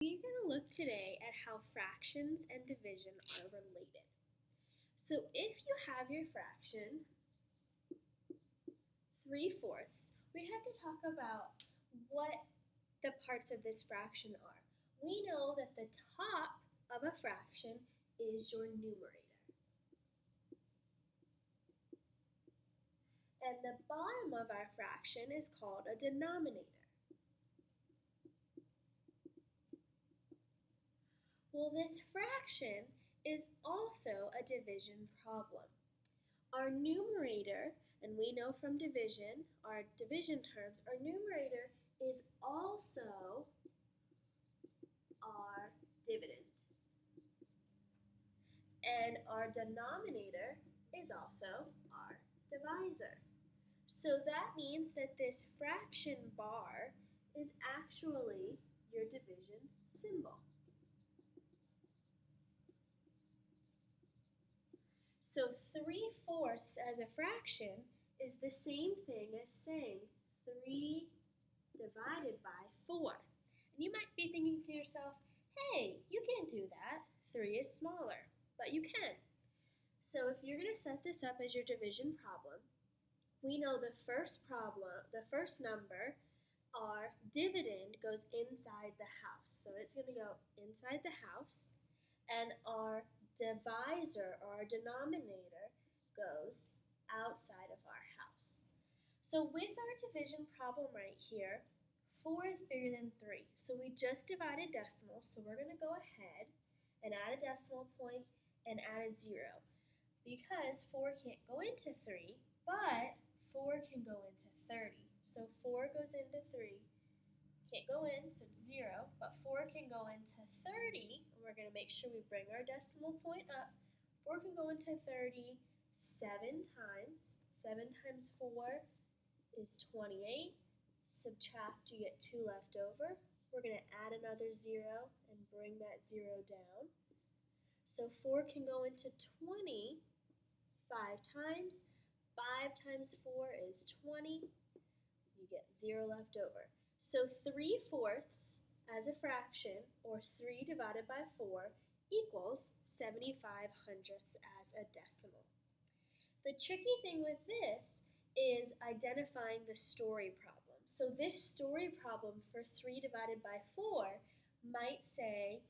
We're going to look today at how fractions and division are related. So if you have your fraction 3/4, we have to talk about what the parts of this fraction are. We know that the top of a fraction is your numerator. And the bottom of our fraction is called a denominator. Well, this fraction is also a division problem. Our numerator, and we know from division, our division terms, our numerator is also our dividend. And our denominator is also our divisor. So that means that this fraction bar is actually your division symbol. So 3/4 as a fraction is the same thing as saying 3 divided by 4. And you might be thinking to yourself, hey, you can't do that. 3 is smaller, but you can. So if you're going to set this up as your division problem, we know the first number, our dividend goes inside the house. So it's going to go inside the house, and our divisor, or our denominator, goes outside of our house. So with our division problem right here, 4 is bigger than 3. So we just divided decimals, so we're going to go ahead and add a decimal point and add a 0. Because 4 can't go into 3, but 4 can go into 30. So 4 goes into 3, can't go in, so it's 0, but 4 can go into 30, and we're going to make sure we bring our decimal point up. 4 can go into 30 7 times. 7 times 4 is 28. Subtract, you get 2 left over. We're going to add another 0 and bring that 0 down. So 4 can go into 20 5 times. 5 times 4 is 20. You get 0 left over. So 3/4 as a fraction, or 3 divided by 4, equals 75/100 as a decimal. The tricky thing with this is identifying the story problem. So this story problem for 3 divided by 4 might say,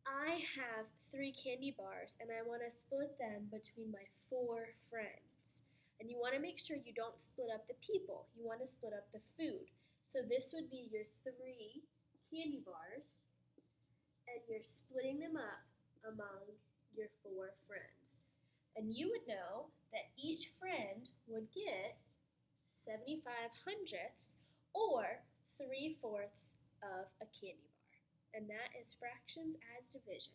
I have 3 candy bars and I want to split them between my 4 friends. And you want to make sure you don't split up the people. You want to split up the food. So this would be your 3 candy bars, and you're splitting them up among your 4 friends. And you would know that each friend would get 75/100, or 3/4 of a candy bar. And that is fractions as division.